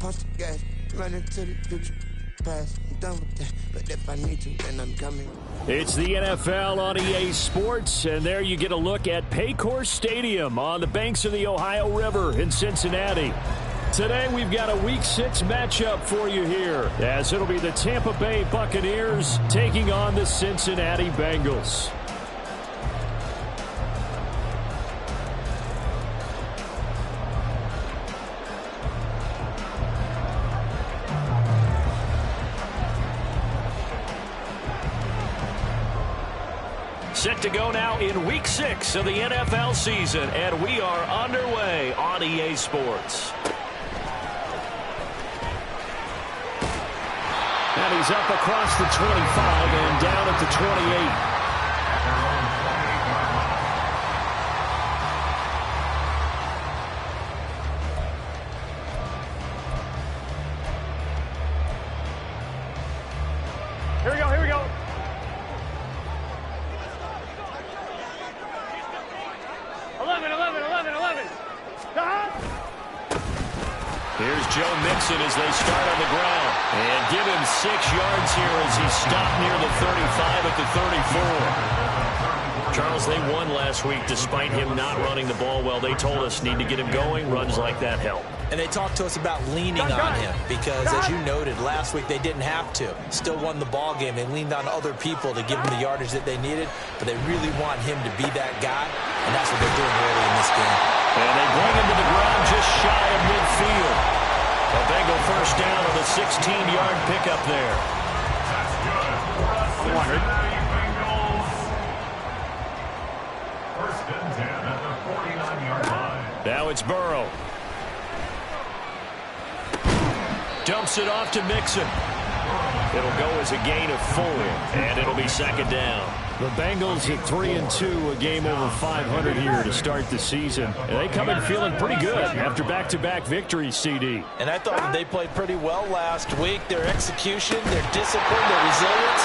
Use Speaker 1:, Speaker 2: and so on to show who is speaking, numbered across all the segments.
Speaker 1: post the gas, running to the future. Past, I'm done with that, but if I need to, then I'm coming.
Speaker 2: It's the NFL on EA Sports, and there you get a look at Paycor Stadium on the banks of the Ohio River in Cincinnati. Today we've got a Week 6 matchup for you here, as it'll be the Tampa Bay Buccaneers taking on the Cincinnati Bengals. Set to go now in Week 6 of the NFL season, and we are underway on EA Sports. And he's up across the 25 and down at the 28.
Speaker 3: Here we go.
Speaker 2: Here's Joe Mixon as they start on the ground. And give him 6 yards here as he stopped near the 35 at the 34. Charles, they won last week despite him not running the ball well. They told us need to get him going. Runs like that help.
Speaker 4: And they talked to us about leaning on him because, as you noted, last week they didn't have to. Still won the ball game. They leaned on other people to give them the yardage that they needed, but they really want him to be that guy, and that's what they're doing early in this game.
Speaker 2: And they bring him to the ground just shy of midfield. A Bengal first down on the 16-yard pickup there.
Speaker 3: 100.
Speaker 5: First and 10 at the 49-yard line.
Speaker 2: Now it's Burrow. Dumps it off to Mixon. It'll go as a gain of 4, and it'll be second down. The Bengals at 3-2, a game over 500 here to start the season. And they come in feeling pretty good after back-to-back victories, CD.
Speaker 4: And I thought that they played pretty well last week. Their execution, their discipline, their resilience,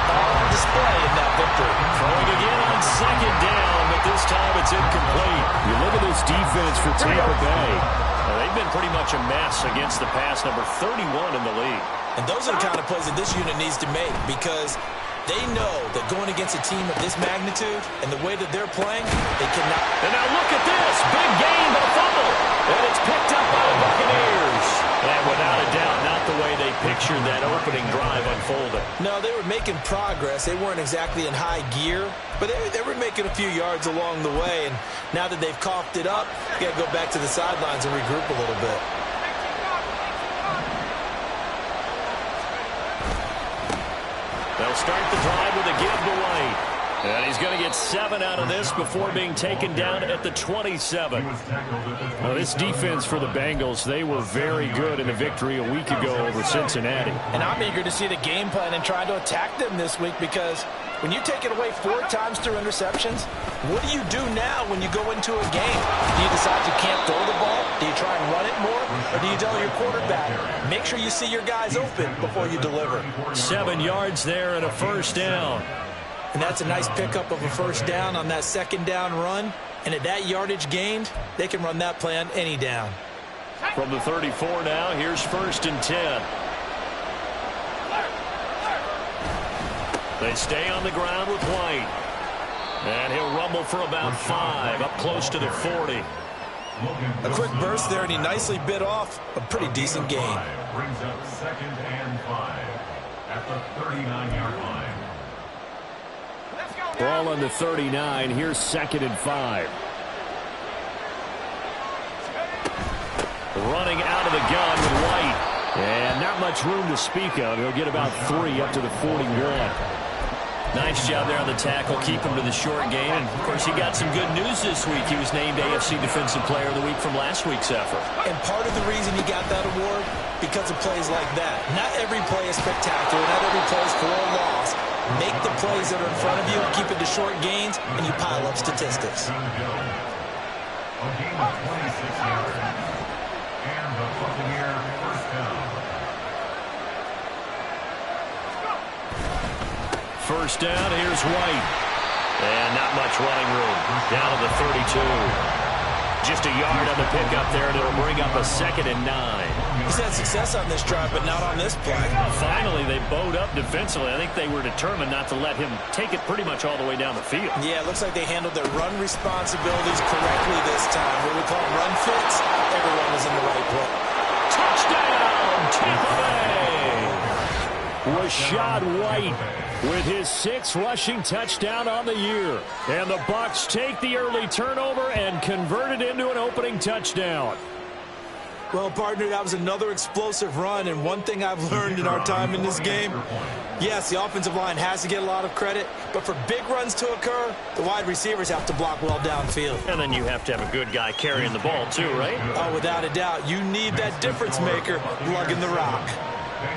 Speaker 4: all on display in that victory.
Speaker 2: Throwing again on second down, but this time it's incomplete. You look at this defense for Tampa Bay. They've been pretty much a mess against the pass, number 31 in the league.
Speaker 4: And those are the kind of plays that this unit needs to make because they know that going against a team of this magnitude and the way that they're playing, they cannot.
Speaker 2: And now look at this. Big gain, but a fumble. And it's picked up by the Buccaneers. And without a doubt, not the way they pictured that opening drive unfolding.
Speaker 4: No, they were making progress. They weren't exactly in high gear, but they were making a few yards along the way. And now that they've coughed it up, you got to go back to the sidelines and regroup a little bit.
Speaker 2: They'll start the drive with a give to White. And he's going to get 7 out of this before being taken down at the 27. Now, this defense for the Bengals, they were very good in the victory a week ago over Cincinnati.
Speaker 4: And I'm eager to see the game plan and try to attack them this week because when you take it away 4 times through interceptions, what do you do now when you go into a game? Do you decide you can't throw the ball? Do you try and run it more? Or do you tell your quarterback, make sure you see your guys open before you deliver?
Speaker 2: 7 yards there and a first down.
Speaker 4: And that's a nice pickup of a first down on that second down run. And at that yardage gained, they can run that play on any down.
Speaker 2: From the 34 now, here's first and 10. They stay on the ground with White. And he'll rumble for about 5, up close to the 40.
Speaker 4: A quick burst there, and he nicely bit off a pretty decent gain.
Speaker 5: Brings up second and 5 at the 39-yard line.
Speaker 2: Ball on the 39. Here's second and 5. Running out of the gun with White. And not much room to speak of. He'll get about 3 up to the 41. Nice job there on the tackle. Keep him to the short game. And, of course, he got some good news this week. He was named AFC Defensive Player of the Week from last week's effort.
Speaker 4: And part of the reason he got that award, because of plays like that. Not every play is spectacular. Not every play is for a loss. Make the plays that are in front of you, keep it to short gains, and you pile up statistics.
Speaker 5: A game of 26 yards. And the Buccaneer first down.
Speaker 2: First down, here's White. And not much running room. Down to the 32. Just a yard on the pickup there, and it'll bring up a 2nd and 9.
Speaker 4: He's had success on this drive, but not on this play.
Speaker 2: Finally, they bowed up defensively. I think they were determined not to let him take it pretty much all the way down the field. Yeah, it looks like they handled their run responsibilities correctly this time. What we call run fits, everyone was in the right place. Touchdown, Tampa Bay! Rachaad White with his 6th rushing touchdown on the year. And the Bucs take the early turnover and convert it into an opening touchdown.
Speaker 4: Well, partner, that was another explosive run, and one thing I've learned in our time in this game, yes, the offensive line has to get a lot of credit, but for big runs to occur, the wide receivers have to block well downfield.
Speaker 2: And then you have to have a good guy carrying the ball too, right?
Speaker 4: Oh, without a doubt. You need that difference maker lugging the rock.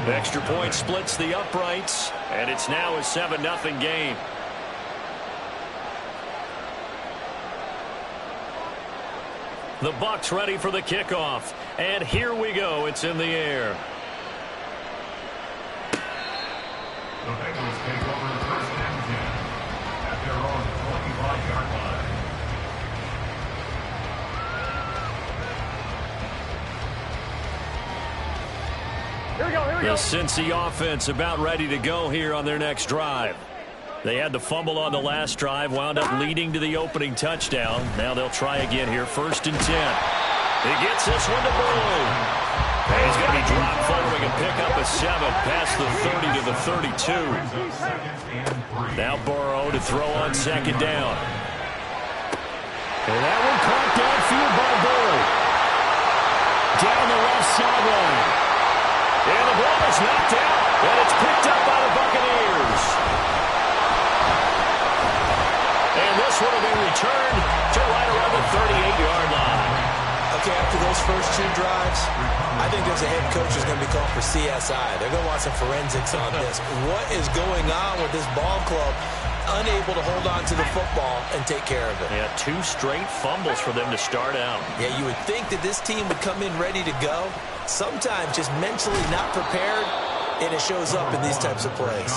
Speaker 2: The extra point splits the uprights, and it's now a 7-0 game. The Bucs ready for the kickoff. And here we go. It's in the air.
Speaker 5: The Bengals take over 1st and 10 at their own 25-yard line.
Speaker 2: Here we go. The Cincy offense about ready to go here on their next drive. They had the fumble on the last drive, wound up leading to the opening touchdown. Now they'll try again here, 1st and 10. He gets this one to Burrow. And he's going to be dropped following a pickup of 7 past the 30 to the 32. Now Burrow to throw on 2nd down. And that one caught downfield by Burrow. Down the left sideline. And the ball is knocked out. And it's picked up by the Buccaneers. And this one will be returned to right around the 38-yard line.
Speaker 4: Okay, after those first 2 drives, I think there's a head coach who's going to be called for CSI. They're going to want some forensics on this. What is going on with this ball club? Unable to hold on to the football and take care of it.
Speaker 2: Yeah, 2 straight fumbles for them to start out.
Speaker 4: Yeah, you would think that this team would come in ready to go. Sometimes just mentally not prepared, and it shows up in these types of plays.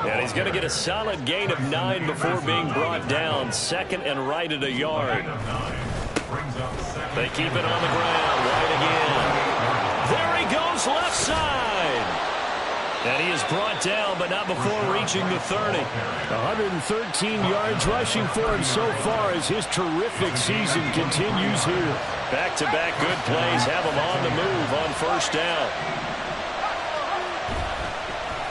Speaker 2: And he's going to get a solid gain of 9 before being brought down. 2nd and right at a yard. They keep it on the ground. White again. There he goes, left side. And he is brought down, but not before reaching the 30. 113 yards rushing for him so far as his terrific season continues here. Back-to-back good plays have him on the move on 1st down.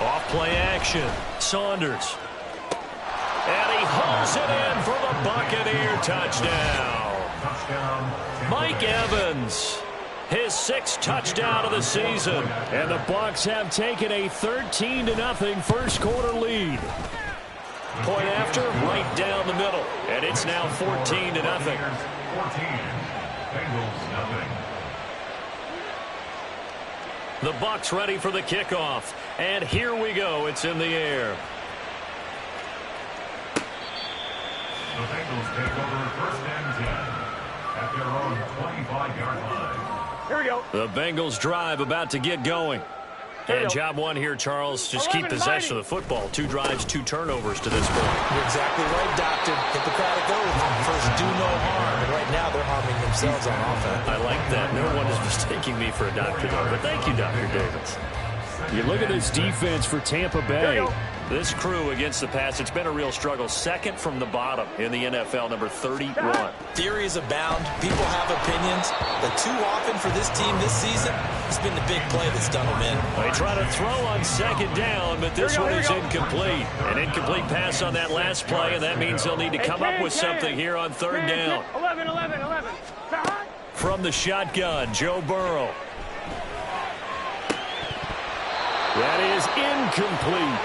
Speaker 2: Off-play action. Saunders. And he hauls it in for the Buccaneer touchdown. Mike Evans, his 6th touchdown of the season. And the Bucs have taken a 13-0 first quarter lead. Point after, right down the middle. And it's now 14-0. 14.
Speaker 5: Bengals nothing.
Speaker 2: The Bucs ready for the kickoff. And here we go. It's in the air.
Speaker 5: The Bengals take over 1st and 10 at their own 25-yard line.
Speaker 2: Here we go. The Bengals drive about to get going. And job 1 here, Charles, just keep possession of the football. 2 drives, 2 turnovers to this point.
Speaker 4: You're exactly right, Doctor. Hippocratic oath. First, do no harm. And right now, they're harming themselves on offense.
Speaker 2: I like that. No one is mistaking me for a doctor, though. But thank you, Dr. Davis. You look at this defense for Tampa Bay. This crew against the pass, it's been a real struggle. 2nd from the bottom in the NFL, number 31.
Speaker 4: Theories abound. People have opinions. But too often for this team this season, it's been the big play that's done them in.
Speaker 2: They try to throw on 2nd down, but this one is incomplete. An incomplete pass on that last play, and that means they'll need to come up with something here on 3rd down.
Speaker 3: 11.
Speaker 2: From the shotgun, Joe Burrow. That is incomplete.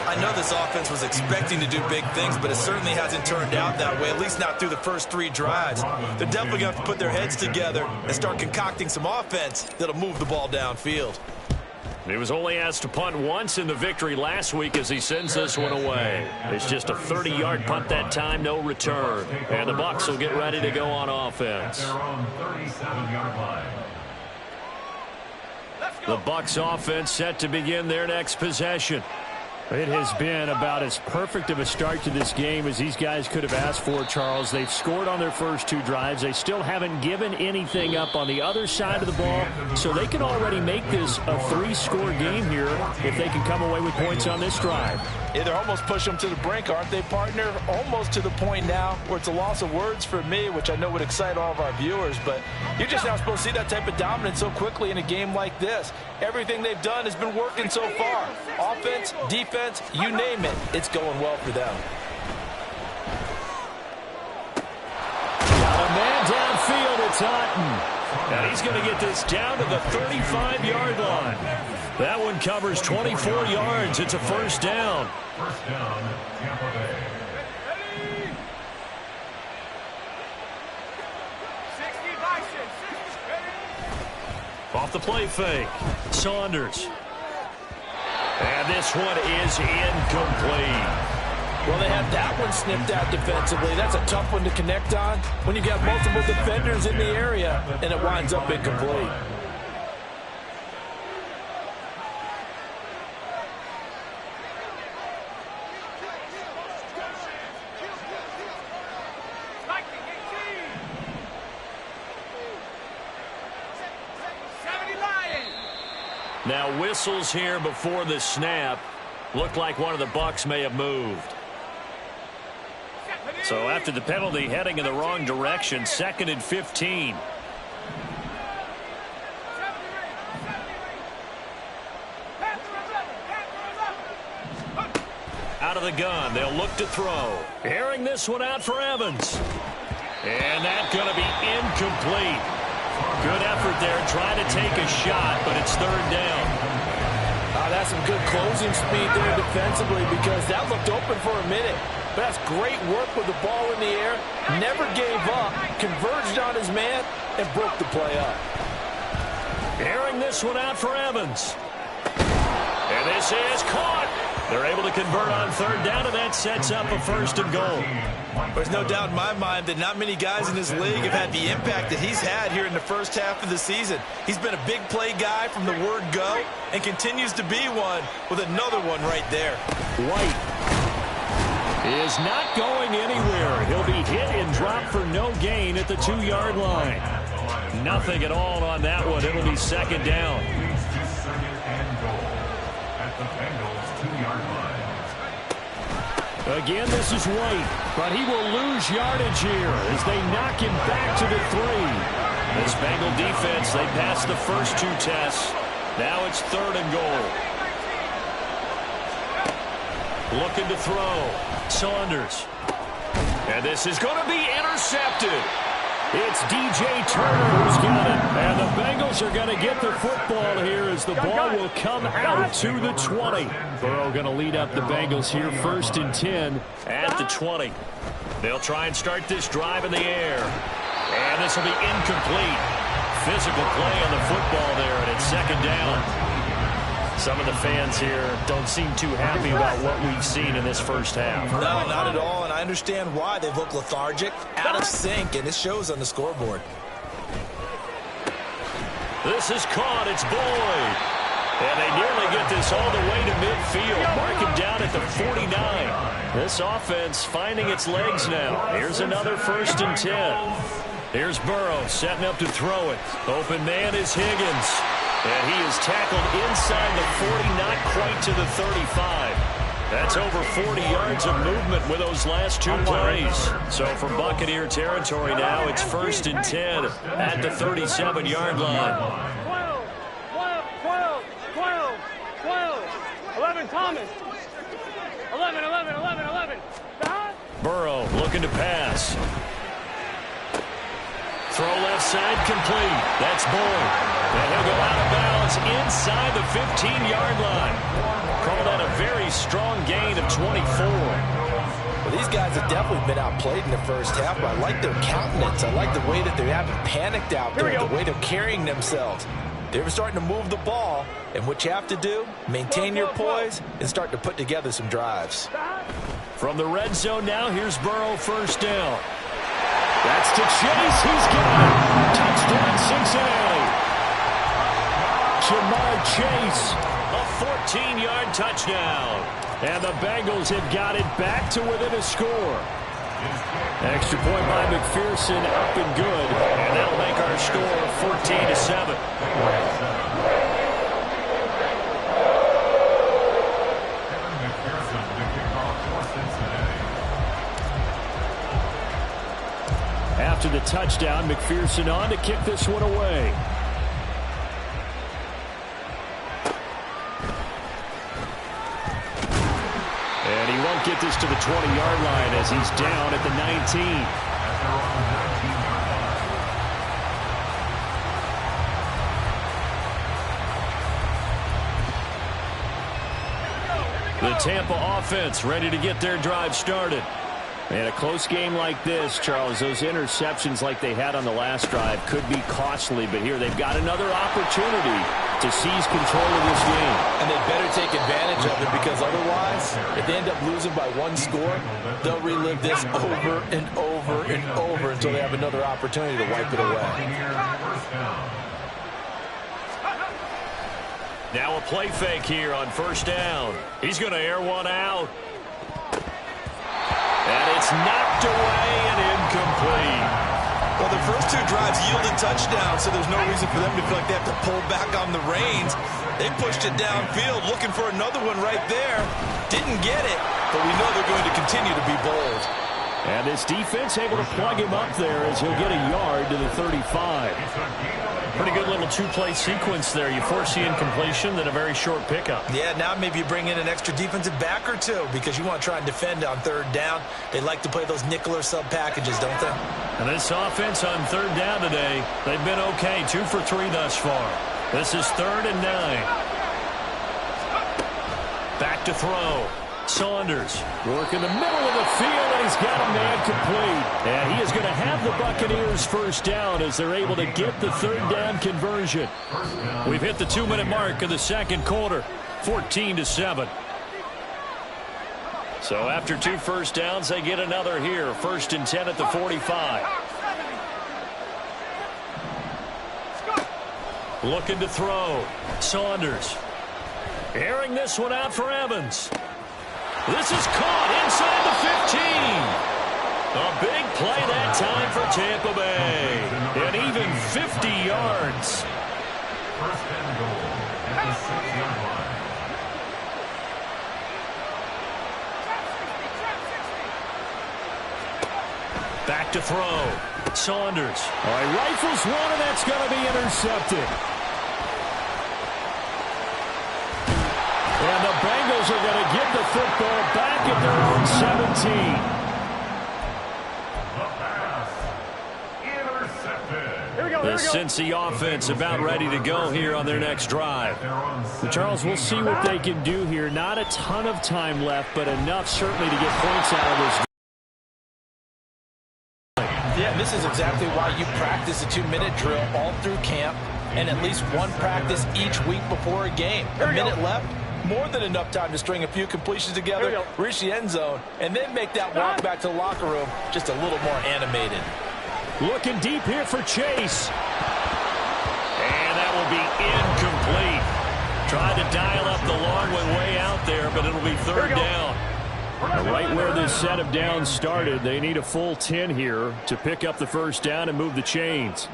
Speaker 4: I know this offense was expecting to do big things, but it certainly hasn't turned out that way, at least not through the first 3 drives. They're definitely going to have to put their heads together and start concocting some offense that'll move the ball downfield.
Speaker 2: He was only asked to punt once in the victory last week as he sends this one away. It's just a 30-yard punt that time, no return. And the Bucs will get ready to go on offense.
Speaker 5: At their own 37-yard line.
Speaker 2: The Bucs offense set to begin their next possession. It has been about as perfect of a start to this game as these guys could have asked for, Charles. They've scored on their first 2 drives. They still haven't given anything up on the other side of the ball, so they can already make this a 3-score game here if they can come away with points on this drive.
Speaker 4: Yeah, they're almost pushing them to the brink, aren't they, partner? Almost to the point now where it's a loss of words for me, which I know would excite all of our viewers, but you're just not supposed to see that type of dominance so quickly in a game like this. Everything they've done has been working so far. Offense, defense, you name it, it's going well for them.
Speaker 2: Got a man downfield, it's Otten. And he's going to get this down to the 35-yard line. That one covers 24 yards. It's a first down.
Speaker 5: First down, Tampa Bay.
Speaker 2: Off the play fake, Saunders. And this one is incomplete.
Speaker 4: Well, they have that one snipped out defensively. That's a tough one to connect on when you got multiple defenders in the area, and it winds up incomplete.
Speaker 2: Now whistles here before the snap. Looked like one of the Bucs may have moved. So after the penalty, heading in the wrong direction, 2nd and 15. Out of the gun, they'll look to throw. Airing this one out for Evans. And that's going to be incomplete. Good effort there, trying to take a shot, but it's 3rd down.
Speaker 4: That's some good closing speed there defensively because that looked open for a minute. But that's great work with the ball in the air. Never gave up, converged on his man, and broke the play up.
Speaker 2: Airing this one out for Evans. And this is caught. They're able to convert on 3rd down, and that sets up a 1st and goal.
Speaker 4: There's no doubt in my mind that not many guys in this league have had the impact that he's had here in the first half of the season. He's been a big play guy from the word go and continues to be one with another one right there.
Speaker 2: White is not going anywhere. He'll be hit and dropped for no gain at the 2-yard line. Nothing at all on that one. It'll be 2nd down. Again, this is White, but he will lose yardage here as they knock him back to the 3. This Bengal defense, they passed the first 2 tests. Now it's 3rd and goal. Looking to throw. Saunders. And this is going to be intercepted. It's DJ Turner who's got it. And the Bengals are going to get the football here as the ball will come out to the 20. Burrow going to lead up the Bengals here, 1st and 10 at the 20. They'll try and start this drive in the air. And this will be incomplete. Physical play on the football there, and it's 2nd down. Some of the fans here don't seem too happy about what we've seen in this first half.
Speaker 4: No, not at all, and I understand why. They look lethargic, out of sync, and it shows on the scoreboard.
Speaker 2: This is caught. It's Boyd. And they nearly get this all the way to midfield. Mark him down at the 49. This offense finding its legs now. Here's another 1st and 10. Here's Burrow setting up to throw it. Open man is Higgins. And he is tackled inside the 40, not quite to the 35. That's over 40 yards of movement with those last 2 plays. So for Buccaneer territory now, it's 1st and 10 at the 37-yard line.
Speaker 3: 12, 11, Thomas. 11.
Speaker 2: Burrow looking to pass. Throw left side complete. That's Boyd. And he'll go out of bounds inside the 15-yard line. Call that a very strong gain of 24.
Speaker 4: Well, these guys have definitely been outplayed in the first half, but I like their countenance. I like the way that they haven't panicked out there, the way they're carrying themselves. They're starting to move the ball, and what you have to do, maintain your poise and start to put together some drives.
Speaker 2: From the red zone now, here's Burrow, 1st down. That's to Chase. He's got it. Touchdown, Cincinnati. Jamar Chase, a 14-yard touchdown. And the Bengals have got it back to within a score. Extra point by McPherson, up and good. And that'll make our score 14-7.
Speaker 5: McPherson to kick off for Cincinnati.
Speaker 2: After the touchdown, McPherson on to kick this one away. And he won't get this to the 20-yard line as he's down at the 19. The Tampa offense ready to get their drive started. And a close game like this, Charles, those interceptions like they had on the last drive could be costly, but here they've got another opportunity to seize control of this game.
Speaker 4: And they better take advantage of it, because otherwise, if they end up losing by one score, they'll relive this over and over and over until they have another opportunity to wipe it away.
Speaker 2: Now a play fake here on first down. He's going to air one out. And it's knocked away and incomplete.
Speaker 4: Well, the first two drives yielded touchdowns, so there's no reason for them to feel like they have to pull back on the reins. They pushed it downfield, looking for another one right there. Didn't get it, but we know they're going to continue to be bold.
Speaker 2: And this defense able to plug him up there as he'll get a yard to the 35. Pretty good little two-play sequence there. You force the incompletion, then a very short pickup.
Speaker 4: Yeah, now maybe you bring in an extra defensive back or two, because you want to try and defend on third down. They like to play those nickel or sub packages, don't they?
Speaker 2: And this offense on third down today, they've been okay. 2 for 3 thus far. This is 3rd and 9. Back to throw. Saunders work in the middle of the field, and he's got a man complete. And he is going to have the Buccaneers first down as they're able to get the third down conversion. We've hit the 2-minute mark of the second quarter, 14-7. So after 2 first downs, they get another here. 1st and 10 at the 45. Looking to throw. Saunders airing this one out for Evans. This is caught inside the 15. A big play that time for Tampa Bay. And even 50 yards.
Speaker 5: 1st and goal at the 6-yard line.
Speaker 2: Back to throw. Saunders. All right, rifles one, and that's going to be intercepted. And the Bengals are going to get the football back at their own 17.
Speaker 5: The pass. Intercepted.
Speaker 3: Here we go.
Speaker 2: The Cincy offense about ready to go here on their next drive. Charles, we'll see what they can do here. Not a ton of time left, but enough certainly to get points out of this.
Speaker 4: Yeah, this is exactly why you practice a 2-minute drill all through camp and at least one practice each week before a game. A minute left, more than enough time to string a few completions together, reach the end zone, and then make that walk back to the locker room just a little more animated.
Speaker 2: Looking deep here for Chase. And that will be incomplete. Tried to dial up the long one way out there, but it'll be third down. Right where this set of downs started, they need a full 10 here to pick up the first down and move the chains.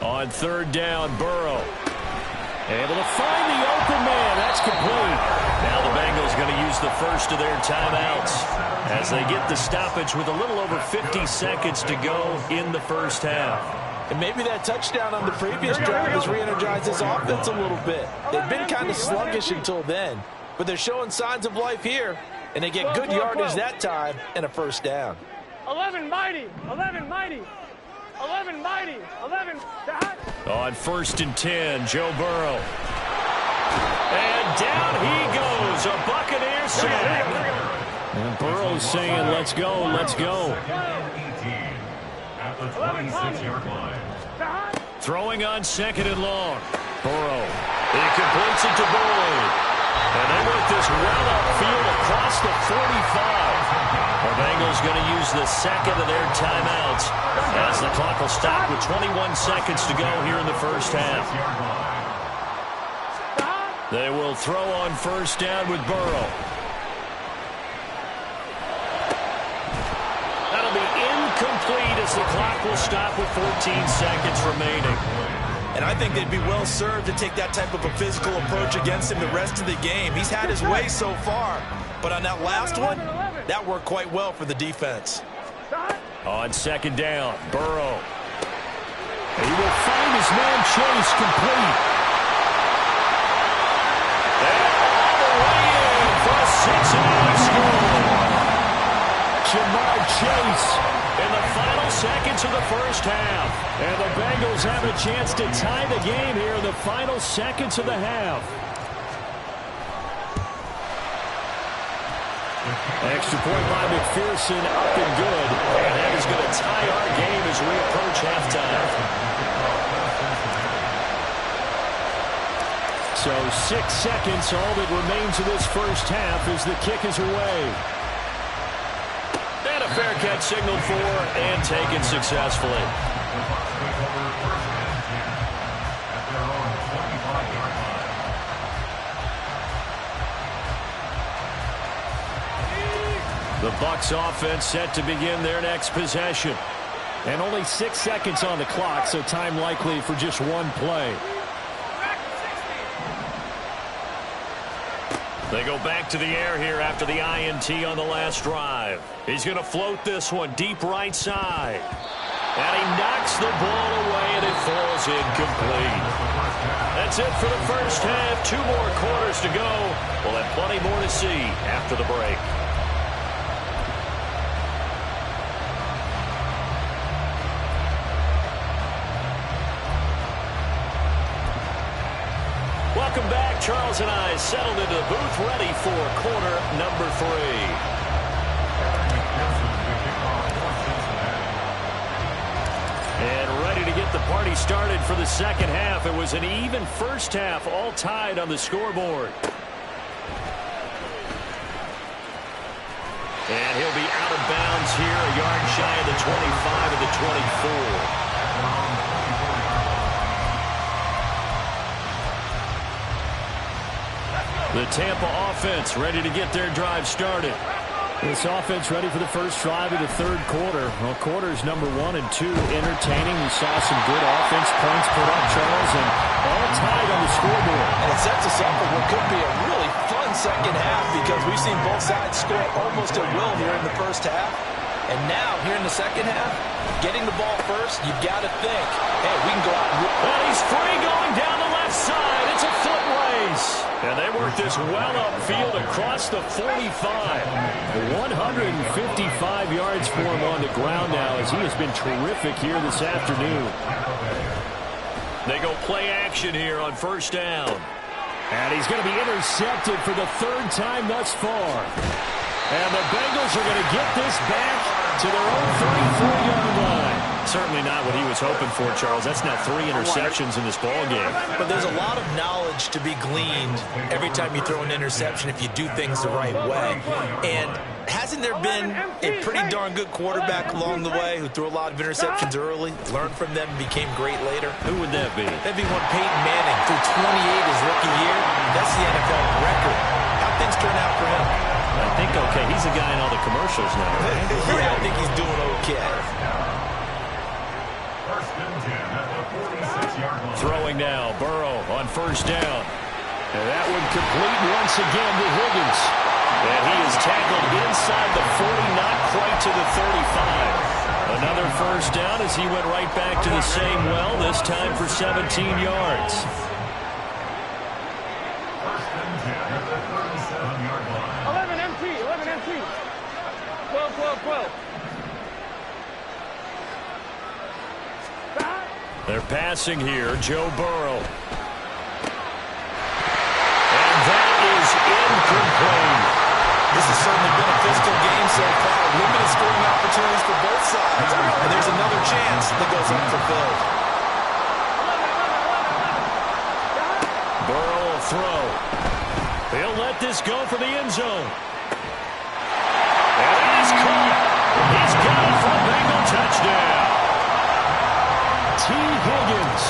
Speaker 2: On third down, Burrow. Able to find the open man. That's complete. Now the Bengals going to use the first of their timeouts as they get the stoppage with a little over 50 seconds to go in the first half.
Speaker 4: And maybe that touchdown on the previous drive has re-energized this offense a little bit. They've been kind of sluggish until then, but they're showing signs of life here, and they get good yardage that time and a first down.
Speaker 3: 11 mighty. 11 mighty. 11 mighty. 11 dot.
Speaker 2: On 1st and 10, Joe Burrow. And down he goes. A Buccaneer sack. And Burrow's saying, let's go, let's go.
Speaker 5: At the 26-yard line.
Speaker 2: Throwing on 2nd and long. Burrow. He completes it to Boyd. And they work this well upfield across the 45. The Bengals going to use the second of their timeouts as the clock will stop with 21 seconds to go here in the first half. They will throw on first down with Burrow. That'll be incomplete as the clock will stop with 14 seconds remaining.
Speaker 4: And I think they'd be well served to take that type of a physical approach against him the rest of the game. He's had his way so far, but on that last one, that worked quite well for the defense.
Speaker 2: On second down, Burrow. He will find his man Chase complete. And all the way in for a Cincinnati score. Ja'Marr Chase in the final seconds of the first half. And the Bengals have a chance to tie the game here in the final seconds of the half. Extra point by McPherson, up and good. And that is going to tie our game as we approach halftime. So 6 seconds, all that remains of this first half as the kick is away. And a fair catch signaled for and taken successfully. The Bucs offense set to begin their next possession. And only 6 seconds on the clock, so time likely for just one play. They go back to the air here after the INT on the last drive. He's going to float this one deep right side. And he knocks the ball away, and it falls incomplete. That's it for the first half. 2 more quarters to go. We'll have plenty more to see after the break. Welcome back. Charles and I settled into the booth, ready for quarter number 3. And ready to get the party started for the second half. It was an even first half, all tied on the scoreboard. And he'll be out of bounds here, a yard shy of the 25 of the 24. The Tampa offense ready to get their drive started. This offense ready for the first drive of the third quarter. Well, quarters number 1 and 2 entertaining. We saw some good offense points put up, Charles, and all tied on the scoreboard.
Speaker 4: And it sets us up for what could be a really fun second half because we've seen both sides score almost at will here in the first half. And now, here in the second half, getting the ball first, you've got to think, hey, we can go out and
Speaker 2: he's free going down the left side. It's a foot race. And they work this well upfield across the 45. 155 yards for him on the ground now as he has been terrific here this afternoon. They go play action here on first down. And he's going to be intercepted for the 3rd time thus far. And the Bengals are going to get this back to their own 34-yard line. Certainly not what he was hoping for, Charles. That's now 3 interceptions in this ballgame.
Speaker 4: But there's a lot of knowledge to be gleaned every time you throw an interception if you do things the right way. And hasn't there been a pretty darn good quarterback along the way who threw a lot of interceptions early, learned from them, and became great later?
Speaker 2: Who would that be?
Speaker 4: That'd be one Peyton Manning threw 28 his rookie year. That's the NFL record. How'd things turn out for him?
Speaker 2: I think okay. He's a guy in all the commercials now, right?
Speaker 4: Yeah, I think he's doing okay.
Speaker 2: Throwing now, Burrow on first down. And that one complete once again to Higgins. And he is tackled inside the 40, not quite to the 35. Another first down as he went right back to the same well, this time for 17 yards. They're passing here, Joe Burrow. And that is incomplete.
Speaker 4: This has certainly been a physical game so far. Limited scoring opportunities for both sides. And there's another chance that goes unfulfilled.
Speaker 2: Burrow will throw. He'll let this go for the end zone. And it is caught. He's got it for a Bengal touchdown. T. Higgins,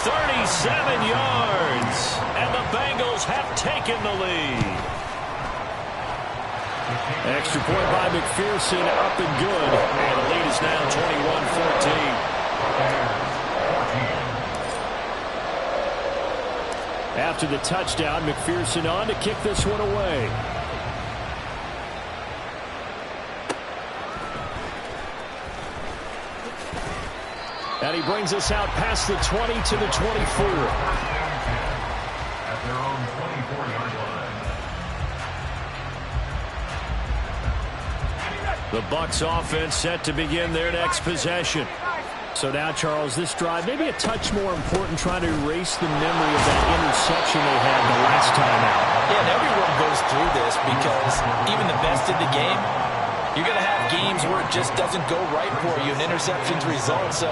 Speaker 2: 37 yards. And the Bengals Bengals have taken the lead. Extra point by McPherson, up and good. And the lead is now 21-14. After the touchdown, McPherson on to kick this one away. And he brings us out past the 20 to the 24.
Speaker 5: At their own 24-yard line.
Speaker 2: The Bucs offense set to begin their next possession. So now, Charles, this drive maybe a touch more important, trying to erase the memory of that interception they had the last time out.
Speaker 4: Yeah, and everyone goes through this because even the best in the game, you're going to have games where it just doesn't go right for you, and interceptions result. So,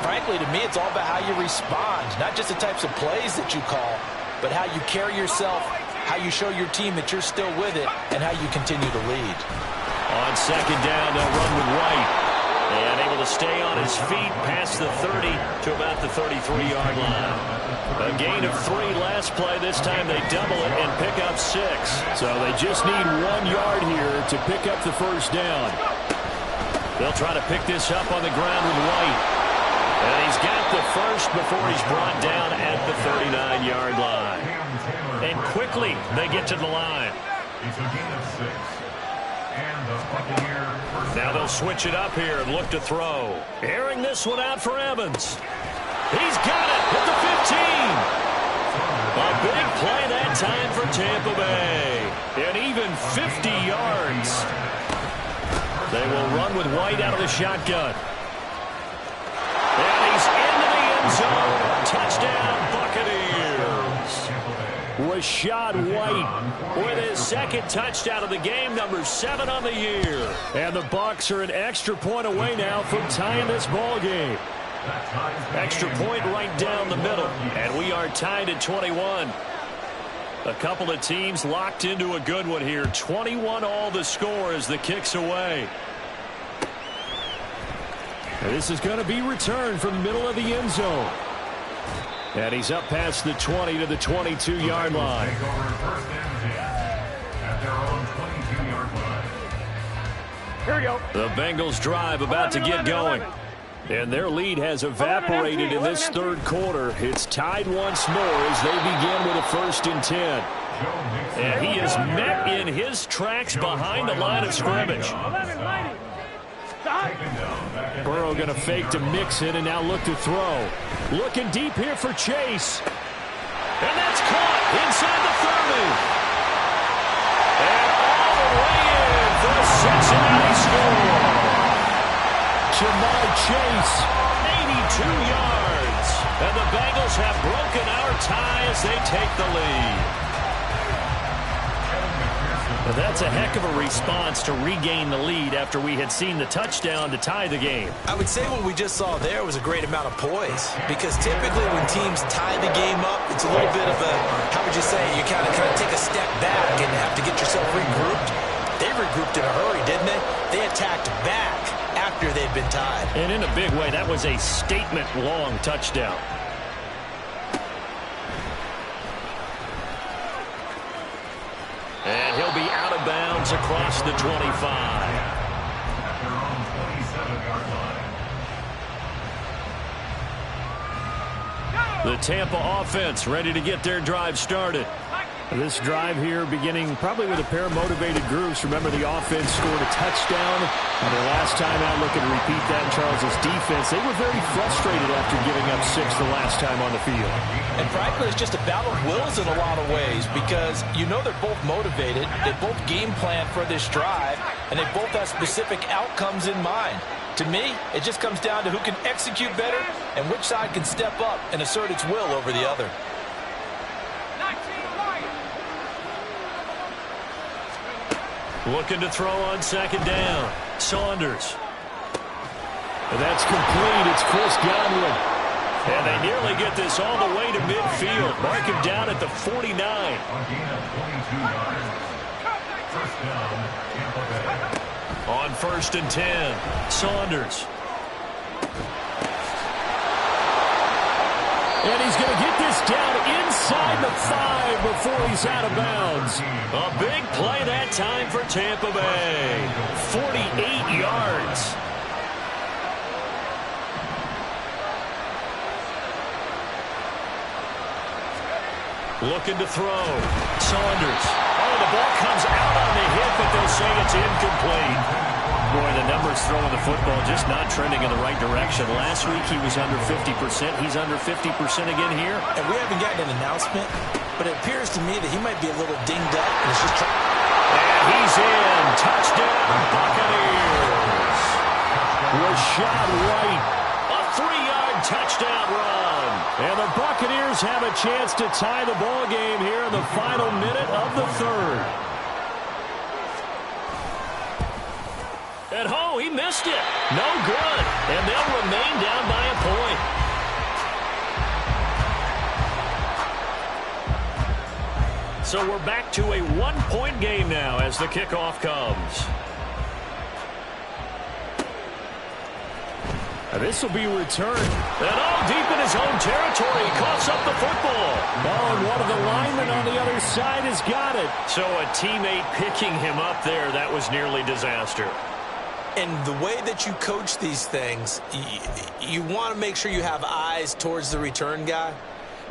Speaker 4: frankly, to me, it's all about how you respond, not just the types of plays that you call, but how you carry yourself, how you show your team that you're still with it, and how you continue to lead.
Speaker 2: On second down, they'll run with White. And able to stay on his feet past the 30 to about the 33-yard line. A gain of 3 last play. This time they double it and pick up 6. So they just need 1 yard here to pick up the first down. They'll try to pick this up on the ground with White. And he's got the first before he's brought down at the 39-yard line. And quickly they get to the line.
Speaker 5: It's a gain of 6. And the Buccaneer first.
Speaker 2: Now they'll switch it up here and look to throw. Airing this one out for Evans. He's got it at the 15. A big play that time for Tampa Bay. And even 50 yards. They will run with White out of the shotgun. And he's into the end zone. Touchdown, Buccaneers. Rachaad White with his second touchdown of the game, number 7 on the year. And the Bucs are an extra point away now from tying this ball game. Extra point right down the middle, and we are tied at 21. A couple of teams locked into a good one here. 21 all the score as the kick's away. This is going to be returned from the middle of the end zone. And he's up past the 20 to the 22-yard line.
Speaker 5: Take over first and 10 at their own 22-yard line.
Speaker 3: Here we go.
Speaker 2: The Bengals drive about to get going. And their lead has evaporated in this third quarter. It's tied once more as they begin with a 1st and 10. And he is met in his tracks behind the line of scrimmage.
Speaker 3: 11, mighty. Stop.
Speaker 2: Burrow going to fake to Mixon and now look to throw. Looking deep here for Chase. And that's caught inside the 30. And all the way in for the Cincinnati score. Ja'Marr Chase, 82 yards. And the Bengals have broken our tie as they take the lead. Well, that's a heck of a response to regain the lead after we had seen the touchdown to tie the game.
Speaker 4: I would say what we just saw there was a great amount of poise, because typically when teams tie the game up, it's a little bit of a, how would you say, you kind of take a step back and have to get yourself regrouped. They regrouped in a hurry, didn't they? They attacked back after they'd been tied.
Speaker 2: And in a big way, that was a statement-long touchdown. And he'll be out of bounds across the 25.
Speaker 5: At their own 27-yard line.
Speaker 2: The Tampa offense ready to get their drive started. This drive here beginning probably with a pair of motivated groups. Remember, the offense scored a touchdown. And their last time out, looking to repeat that in Charles' defense. They were very frustrated after giving up 6 the last time on the field.
Speaker 4: And frankly, it's just a battle of wills in a lot of ways, because you know they're both motivated. They both game plan for this drive, and they both have specific outcomes in mind. To me, it just comes down to who can execute better and which side can step up and assert its will over the other.
Speaker 2: Looking to throw on second down. Saunders. And that's complete. It's Chris Godwin. And they nearly get this all the way to midfield. Mark him down at the 49.
Speaker 5: A gain of 22 yards. First down, Tampa Bay.
Speaker 2: On 1st and 10, Saunders. And he's going to get this down inside the 5 before he's he's out of bounds. A big play that time for Tampa Bay. 48 yards. Looking to throw. Saunders. Oh, the ball comes out on the hit, but they'll say it's incomplete. Boy, the numbers throwing the football just not trending in the right direction. Last week he was under 50%. He's under 50% again here.
Speaker 4: And we haven't gotten an announcement, but it appears to me that he might be a little dinged up. And it's just
Speaker 2: and he's in. Touchdown, Buccaneers. Rashad White. A 3-yard touchdown run. And the Buccaneers have a chance to tie the ball game here in the final minute of the third. And oh, he missed it. No good. And they'll remain down by a point. So we're back to a 1-point game now as the kickoff comes. This will be returned. And all deep in his own territory. He coughs up the football. Oh, and one of the linemen on the other side has got it. So a teammate picking him up there, that was nearly disaster.
Speaker 4: And the way that you coach these things, you want to make sure you have eyes towards the return guy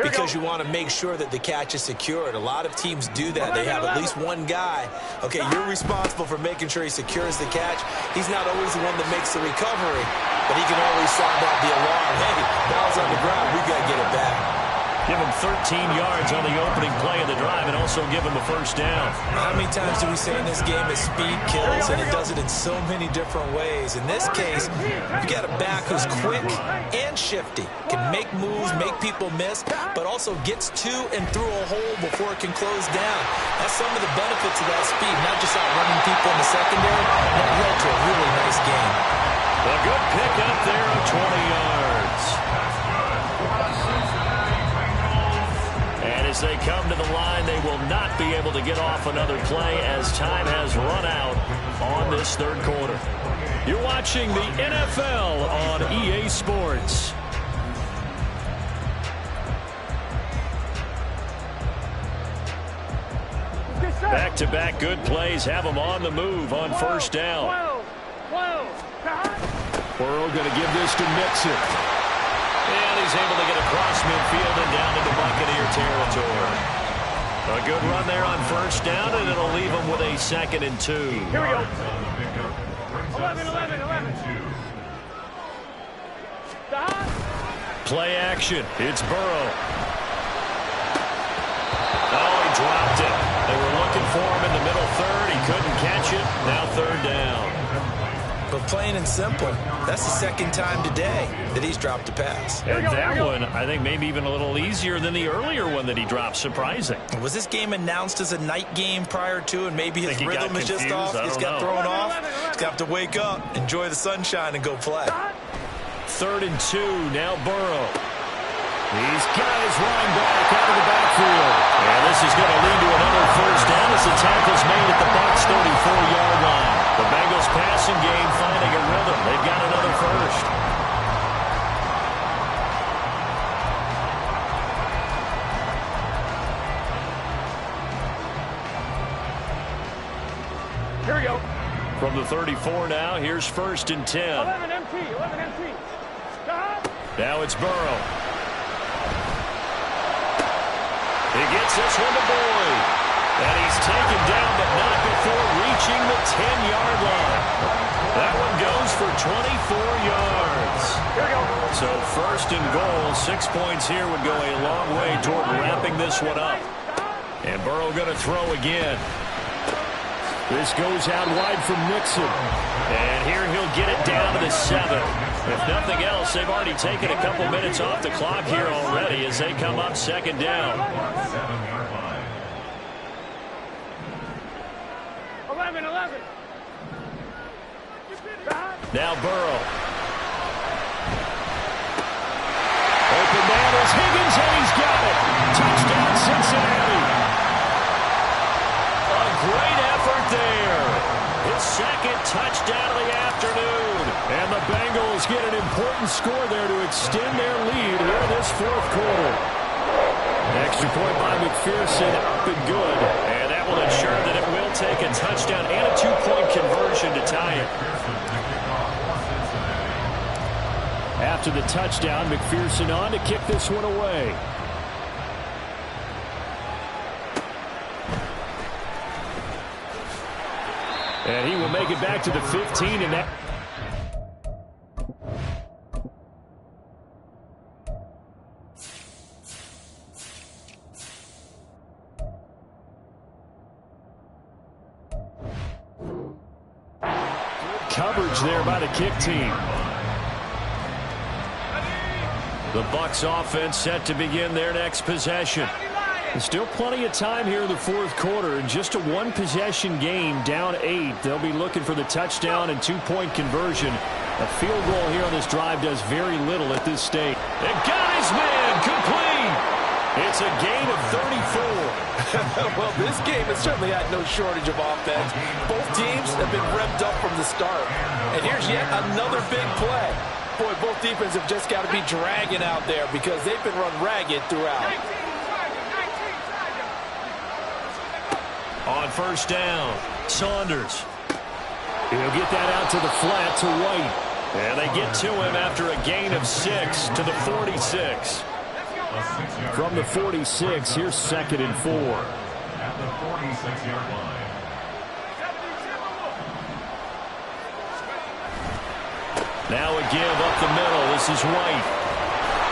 Speaker 4: because you want to make sure that the catch is secured. A lot of teams do that. They have at least one guy. Okay, you're responsible for making sure he secures the catch. He's not always the one that makes the recovery, but he can always sound out the alarm. Hey, ball's on the ground. We got to get it back.
Speaker 2: Give him 13 yards on the opening play of the drive and also give him a first down.
Speaker 4: How many times do we say in this game that speed kills, and it does it in so many different ways? In this case, you got a back who's quick and shifty, can make moves, make people miss, but also gets to and through a hole before it can close down. That's some of the benefits of that speed, not just outrunning people in the secondary. That led to a really nice game.
Speaker 2: A good pick up there of 20 yards. And as they come to the line, they will not be able to get off another play as time has run out on this third quarter. You're watching the NFL on EA Sports. Back-to-back good plays have them on the move on first down. Burrow going to give this to Mixon. And he's able to get across midfield and down into Buccaneer territory. A good run there on first down, and it'll leave him with a 2nd and 2.
Speaker 3: Here we go. 11.
Speaker 2: Play action. It's Burrow. Oh, he dropped it. They were looking for him in the middle third. He couldn't catch it. Now 3rd down.
Speaker 4: But plain and simple, that's the 2nd time today that he's dropped a pass.
Speaker 2: And that one, I think, maybe even a little easier than the earlier one that he dropped. Surprising.
Speaker 4: Was this game announced as a night game prior to, and maybe his rhythm is just off? He's got thrown off. He's got to wake up, enjoy the sunshine, and go play.
Speaker 2: 3rd and 2, now Burrow. He's got his line back out of the backfield. And this is going to lead to another first down as the tackle's made at the Bucs' 34-yard line. The Bengals passing game finding a rhythm. They've got another first.
Speaker 3: Here we go.
Speaker 2: From the 34 now, here's 1st and 10.
Speaker 3: 11 MT.
Speaker 2: Now it's Burrow. He gets this one to Boyd. And he's taken down, but not before reaching the 10-yard line. That one goes for 24 yards. So 1st and goal, 6 points here would go a long way toward wrapping this one up. And Burrow going to throw again. This goes out wide from Mixon. And here he'll get it down to the 7. If nothing else, they've already taken a couple minutes off the clock here already as they come up 2nd down.
Speaker 3: 11.
Speaker 2: Now Burrow. Open man is Higgins, and he's got it. Touchdown, Cincinnati. A great effort there. His 2nd touchdown of the afternoon. And the Bengals get an important score there to extend their lead here in this 4th quarter. Extra point by McPherson, up and good.
Speaker 6: And that will ensure that it will take a touchdown and a two-point conversion to tie it.
Speaker 2: After the touchdown, McPherson on to kick this one away. And he will make it back to the 15, and that... coverage there by the kick team. The Bucs offense set to begin their next possession. There's still plenty of time here in the fourth quarter. In just a one-possession game, down 8. They'll be looking for the touchdown and two-point conversion. A field goal here on this drive does very little at this stage.
Speaker 6: They got his man complete. It's a gain of 34.
Speaker 4: Well, this game has certainly had no shortage of offense. Both teams have been revved up from the start. And here's yet another big play. Boy, both defenses have just got to be dragging out there because they've been run ragged throughout.
Speaker 6: On first down, Saunders.
Speaker 2: He'll get that out to the flat to White.
Speaker 6: And they get to him after a gain of 6 to the 46.
Speaker 2: From the 46, here's 2nd and 4.
Speaker 5: At the 46-yard line.
Speaker 2: Now a give up the middle. This is White.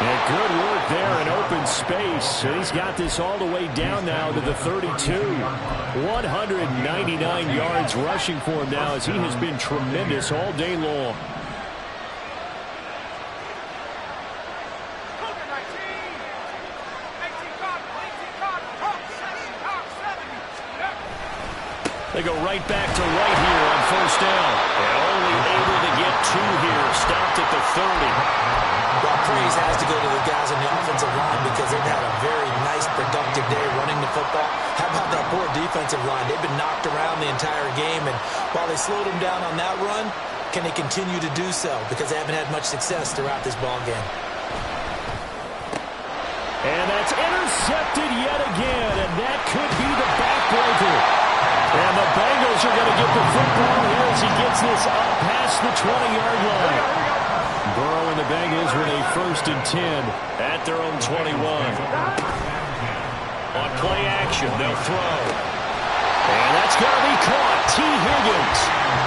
Speaker 2: And good work there in open space. And he's got this all the way down now to the 32. 199 yards rushing for him now as he has been tremendous all day long. They go right back to White here on first down.
Speaker 6: And only able to get 2 here. Stopped at the 30.
Speaker 4: Well, praise has to go to the guys on the offensive line because they've had a very nice, productive day running the football. How about that poor defensive line? They've been knocked around the entire game, and while they slowed them down on that run, can they continue to do so? Because they haven't had much success throughout this ball game.
Speaker 2: And that's intercepted yet again, and that could be the backbreaker. And the Bengals are going to get the football here as he gets this up past the 20-yard line. Burrow and the Bengals with a 1st and 10
Speaker 6: at their own 21. On play action, they'll throw.
Speaker 2: And that's going to be caught. T. Higgins.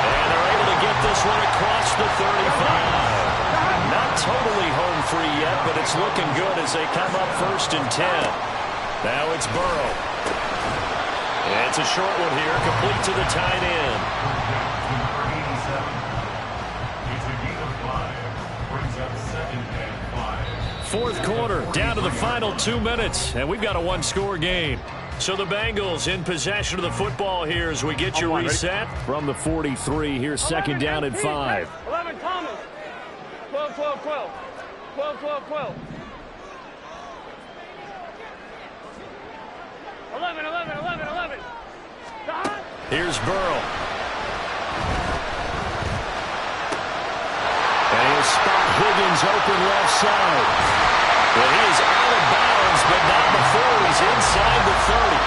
Speaker 6: And they're able to get this one across the 35. Not totally home free yet, but it's looking good as they come up 1st and 10. Now it's Burrow. And it's a short one here, complete to the tight end.
Speaker 5: It's a gain of 5. Brings up 2nd and 5.
Speaker 2: Fourth quarter, down to the final 2 minutes, and we've got a one-score game.
Speaker 6: So the Bengals in possession of the football here as we get your reset.
Speaker 2: From the 43, here's 2nd down and 5.
Speaker 3: 11, Thomas. 12, 12, 12. 12, 12, 12. 11, 11, 11, 11.
Speaker 6: Here's Burrow.
Speaker 2: And he'll spot Higgins open left side.
Speaker 6: Well, he is out of bounds, but not before he's inside the 30.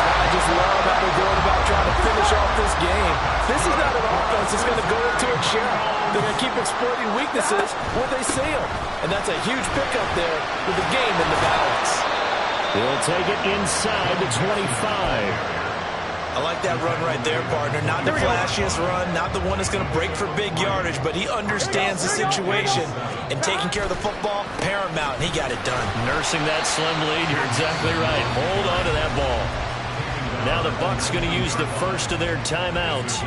Speaker 4: I just love how they're going about trying to finish off this game. This is not an offense that's going to go into a shell. They're going to keep exploiting weaknesses where they see them. And that's a huge pickup there with the game in the balance.
Speaker 2: He'll take it inside the 25.
Speaker 4: I like that run right there, partner. Not the flashiest run, not the one that's going to break for big yardage, but he understands the situation, and taking care of the football, paramount, and he got it done.
Speaker 6: Nursing that slim lead, you're exactly right. Hold on to that ball. Now the Bucs going to use the first of their timeouts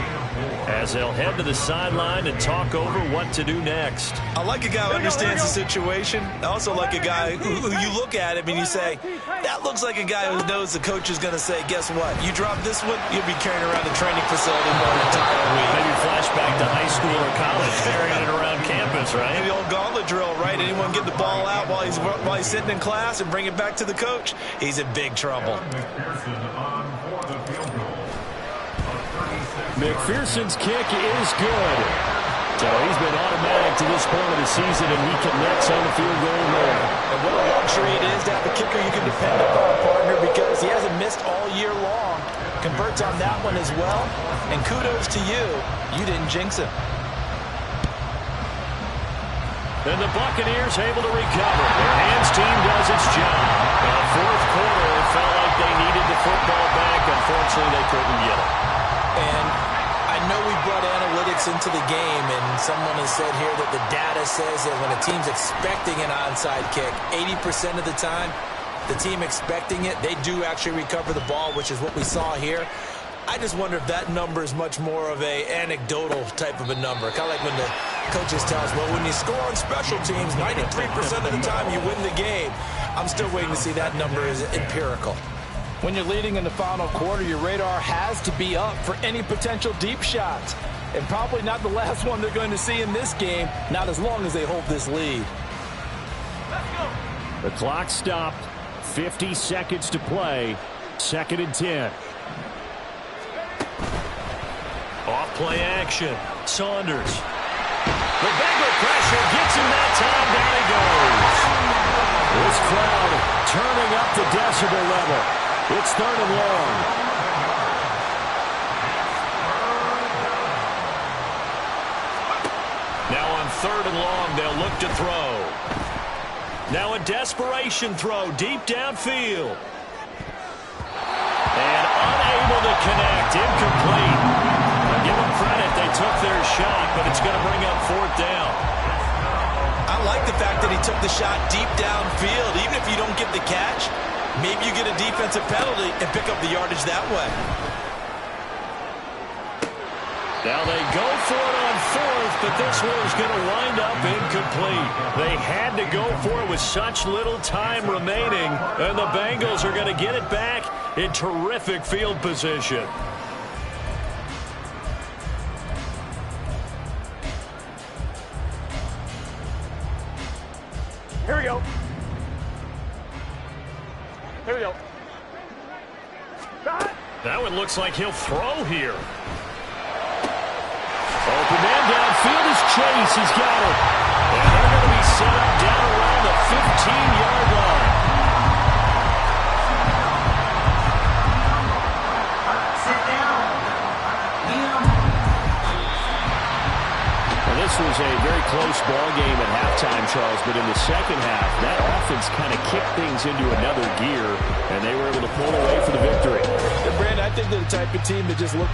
Speaker 6: as they'll head to the sideline and talk over what to do next.
Speaker 4: I like a guy who understands the situation. I also like a guy who you look at him and you say, that looks like a guy who knows the coach is going to say, guess what? You drop this one, you'll be carrying around the training facility for an entire week.
Speaker 6: Maybe flashback to high school or college, carrying it around campus, right?
Speaker 4: The old gauntlet drill, right? Anyone get the ball out while he's sitting in class and bring it back to the coach? He's in big trouble.
Speaker 2: McPherson's kick is good. So he's been automatic to this point of the season, and he connects on the field goal there.
Speaker 4: And what a luxury it is to have a kicker you can depend upon, partner, because he hasn't missed all year long. Converts on that one as well. And kudos to you. You didn't jinx him.
Speaker 2: And the Buccaneers able to recover. Their hands team does its job. Fourth quarter, it felt like they needed the football back. Unfortunately, they couldn't get it.
Speaker 4: And I know we brought analytics into the game, and someone has said here that the data says that when a team's expecting an onside kick, 80% of the time, the team expecting it, they do actually recover the ball, which is what we saw here. I just wonder if that number is much more of a anecdotal type of a number. Kind of like when the coaches tell us, well, when you score on special teams, 93% of the time you win the game. I'm still waiting to see that number is empirical. When you're leading in the final quarter, your radar has to be up for any potential deep shots. And probably not the last one they're going to see in this game, not as long as they hold this lead.
Speaker 2: The clock stopped. 50 seconds to play. 2nd and 10. Off play action. Saunders. The Bengal pressure gets him that time. Down he goes. This crowd turning up the decibel level. It's 3rd and long. Now on 3rd and long, they'll look to throw. Now a desperation throw deep downfield. And unable to connect. Incomplete. Give them credit. They took their shot, but it's going to bring up 4th down.
Speaker 4: I like the fact that he took the shot deep downfield. Even if you don't get the catch, maybe you get a defensive penalty and pick up the yardage that way.
Speaker 2: Now they go for it on 4th, but this one is going to wind up incomplete. They had to go for it with such little time remaining, and the Bengals are going to get it back in terrific field position.
Speaker 3: Here we go. Here we go.
Speaker 2: That one looks like he'll throw here. Open man downfield is Chase. He's got it. And they're going to be set up down around the 15-yard line. Well, this was a very close ball game at halftime, Charles, but in the second half, that offense kind of kicked things into another gear, and they were able to pull away for the victory.
Speaker 4: Brandon, I think they're the type of team that just looked at